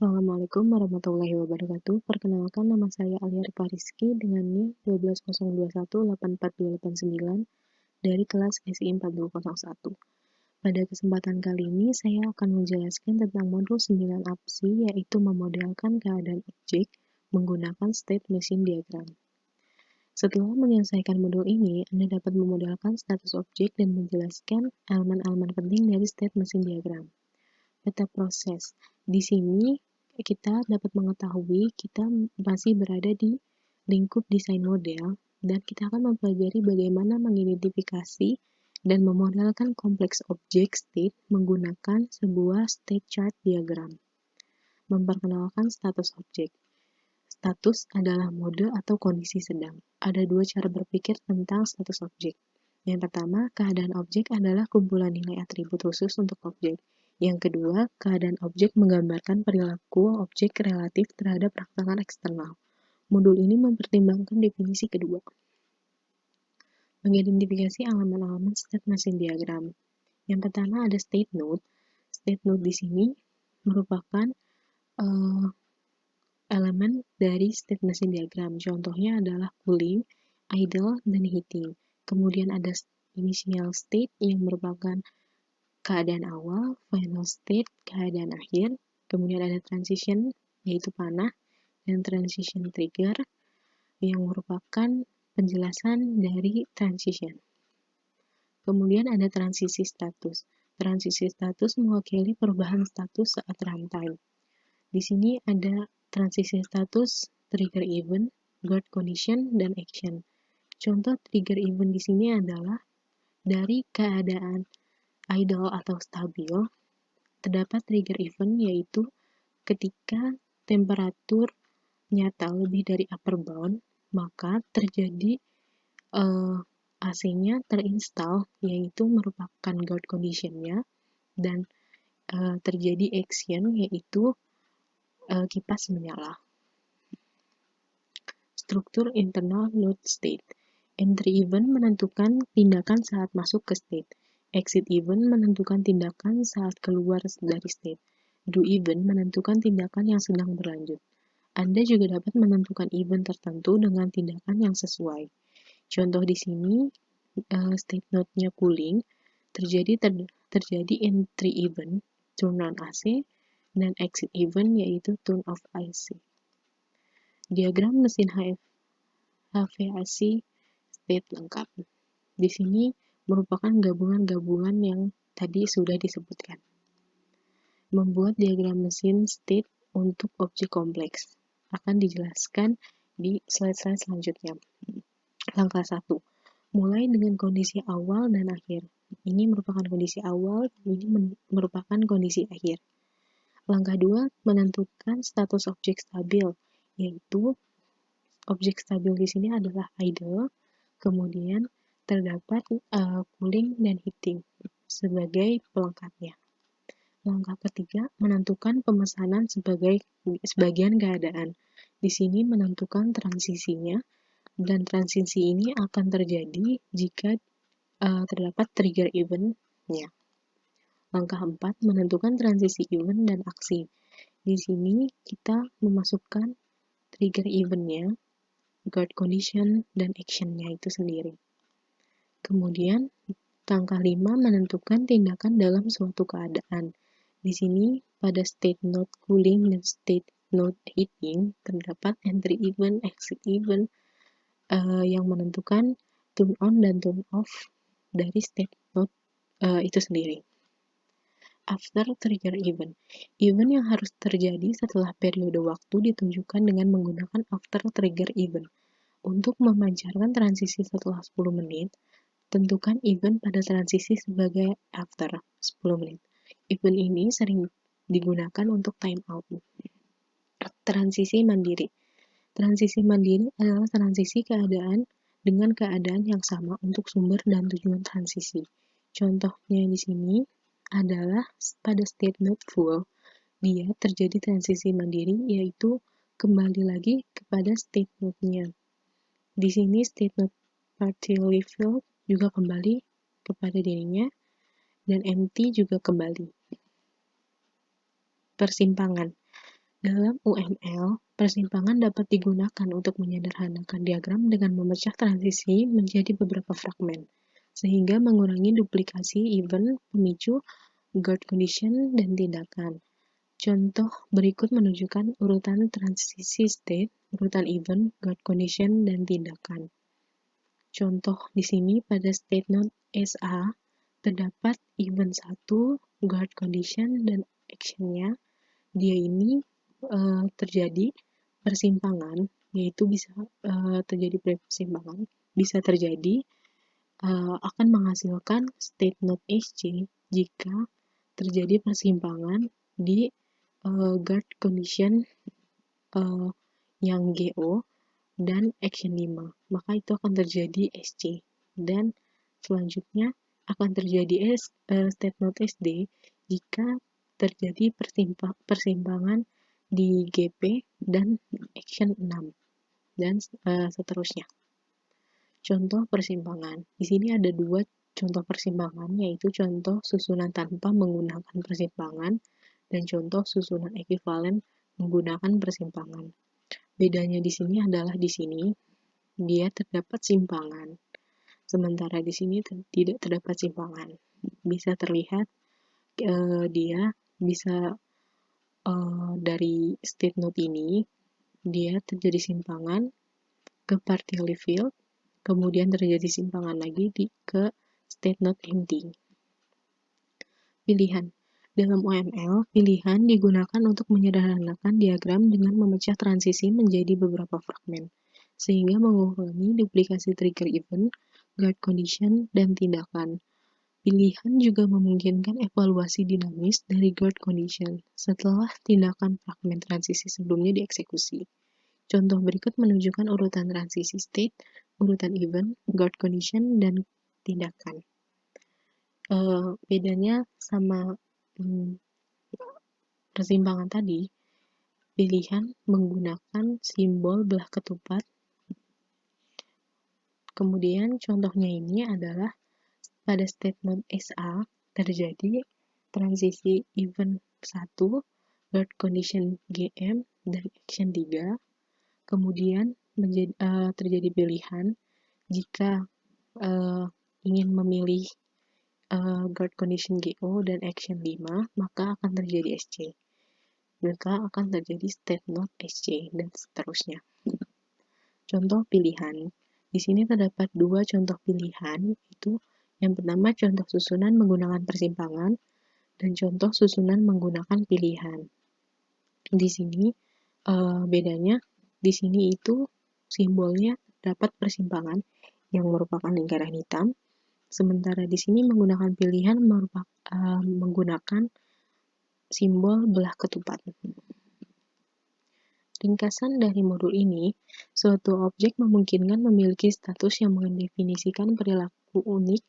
Assalamualaikum warahmatullahi wabarakatuh. Perkenalkan, nama saya Alia Rizky dengan NIM 12021842899 dari kelas SI 4001. Pada kesempatan kali ini, saya akan menjelaskan tentang modul 9 APSI, yaitu memodelkan keadaan objek menggunakan state machine diagram. Setelah menyelesaikan modul ini, Anda dapat memodelkan status objek dan menjelaskan elemen-elemen penting dari state machine diagram. Peta proses. Di sini kita dapat mengetahui kita masih berada di lingkup desain model dan kita akan mempelajari bagaimana mengidentifikasi dan memodelkan kompleks objek state menggunakan sebuah state chart diagram. Memperkenalkan status objek. Status adalah mode atau kondisi sedang. Ada dua cara berpikir tentang status objek. Yang pertama, keadaan objek adalah kumpulan nilai atribut khusus untuk objek. Yang kedua, keadaan objek menggambarkan perilaku objek relatif terhadap rangsangan eksternal. Modul ini mempertimbangkan definisi kedua. Mengidentifikasi elemen-elemen state machine diagram. Yang pertama ada state node. State node di sini merupakan elemen dari state machine diagram. Contohnya adalah cooling, idle, dan heating. Kemudian ada initial state yang merupakan keadaan awal, final state, keadaan akhir, kemudian ada transition, yaitu panah, dan transition trigger, yang merupakan penjelasan dari transition. Kemudian ada transisi status. Transisi status mewakili perubahan status saat runtime. Di sini ada transisi status, trigger event, guard condition, dan action. Contoh trigger event di sini adalah dari keadaan idle atau stabil, terdapat trigger event yaitu ketika temperatur nyata lebih dari upper bound, maka terjadi AC-nya terinstall, yaitu merupakan guard condition-nya, dan terjadi action yaitu kipas menyala. Struktur internal node state. Entry event menentukan tindakan saat masuk ke state. Exit event menentukan tindakan saat keluar dari state. Do event menentukan tindakan yang sedang berlanjut. Anda juga dapat menentukan event tertentu dengan tindakan yang sesuai. Contoh di sini, state node-nya cooling, terjadi entry event, turn on AC, dan exit event yaitu turn off AC. Diagram mesin HVAC state lengkap. Di sini merupakan gabungan-gabungan yang tadi sudah disebutkan. Membuat diagram mesin state untuk objek kompleks akan dijelaskan di slide-slide selanjutnya. Langkah 1. Mulai dengan kondisi awal dan akhir. Ini merupakan kondisi awal, ini merupakan kondisi akhir. Langkah 2. Menentukan status objek stabil, yaitu objek stabil di sini adalah idle, kemudian terdapat cooling dan heating sebagai pelengkapnya. Langkah ketiga, menentukan pemesanan sebagian keadaan. Di sini menentukan transisinya, dan transisi ini akan terjadi jika terdapat trigger event-nya. Langkah 4, menentukan transisi event dan aksi. Di sini kita memasukkan trigger event-nya, guard condition, dan action-nya itu sendiri. Kemudian, langkah 5 menentukan tindakan dalam suatu keadaan. Di sini, pada state node cooling dan state node heating, terdapat entry event, exit event, yang menentukan turn on dan turn off dari state node itu sendiri. After trigger event. Event yang harus terjadi setelah periode waktu ditunjukkan dengan menggunakan after trigger event. Untuk memancarkan transisi setelah 10 menit, tentukan event pada transisi sebagai after 10 menit. Event ini sering digunakan untuk timeout. Transisi mandiri. Transisi mandiri adalah transisi keadaan dengan keadaan yang sama untuk sumber dan tujuan transisi. Contohnya di sini adalah pada state node full, dia terjadi transisi mandiri, yaitu kembali lagi kepada state node-nya. Di sini state node partially filled juga kembali kepada dirinya, dan empty juga kembali. Persimpangan. Dalam UML, persimpangan dapat digunakan untuk menyederhanakan diagram dengan memecah transisi menjadi beberapa fragmen, sehingga mengurangi duplikasi event, pemicu, guard condition, dan tindakan. Contoh berikut menunjukkan urutan transisi state, urutan event, guard condition, dan tindakan. Contoh di sini pada state node SA terdapat event 1, guard condition, dan action-nya. Dia ini terjadi persimpangan, yaitu bisa terjadi persimpangan, bisa terjadi akan menghasilkan state node SC jika terjadi persimpangan di guard condition yang GO dan action 5, maka itu akan terjadi SC. Dan selanjutnya akan terjadi state node SD jika terjadi persimpangan di GP dan action 6 dan seterusnya. Contoh persimpangan. Di sini ada dua contoh persimpangan, yaitu contoh susunan tanpa menggunakan persimpangan dan contoh susunan ekuivalen menggunakan persimpangan. Bedanya di sini adalah di sini dia terdapat simpangan, sementara di sini tidak terdapat simpangan. Bisa terlihat dia bisa dari state node ini dia terjadi simpangan ke partially filled, kemudian terjadi simpangan lagi ke state node empty. Pilihan. Dalam UML, pilihan digunakan untuk menyederhanakan diagram dengan memecah transisi menjadi beberapa fragmen, sehingga mengurangi duplikasi trigger event, guard condition, dan tindakan. Pilihan juga memungkinkan evaluasi dinamis dari guard condition setelah tindakan fragmen transisi sebelumnya dieksekusi. Contoh berikut menunjukkan urutan transisi state, urutan event, guard condition, dan tindakan. Bedanya sama persimpangan tadi, pilihan menggunakan simbol belah ketupat. Kemudian contohnya ini adalah pada statement SA terjadi transisi event 1, guard condition GM, dan action 3. Kemudian terjadi pilihan jika ingin memilih guard condition GO dan action 5, maka akan terjadi SC. Maka akan terjadi state node SC dan seterusnya. Contoh pilihan. Di sini terdapat dua contoh pilihan, yaitu yang pertama contoh susunan menggunakan persimpangan dan contoh susunan menggunakan pilihan. Di sini bedanya di sini itu simbolnya dapat persimpangan yang merupakan lingkaran hitam, sementara di sini menggunakan pilihan menggunakan simbol belah ketupat. Ringkasan dari modul ini, suatu objek memungkinkan memiliki status yang mendefinisikan perilaku unik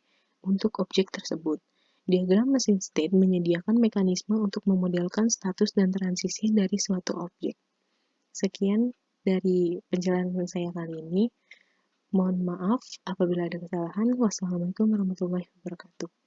untuk objek tersebut. Diagram mesin state menyediakan mekanisme untuk memodelkan status dan transisi dari suatu objek. Sekian dari penjelasan saya kali ini. Mohon maaf apabila ada kesalahan. Wassalamualaikum warahmatullahi wabarakatuh.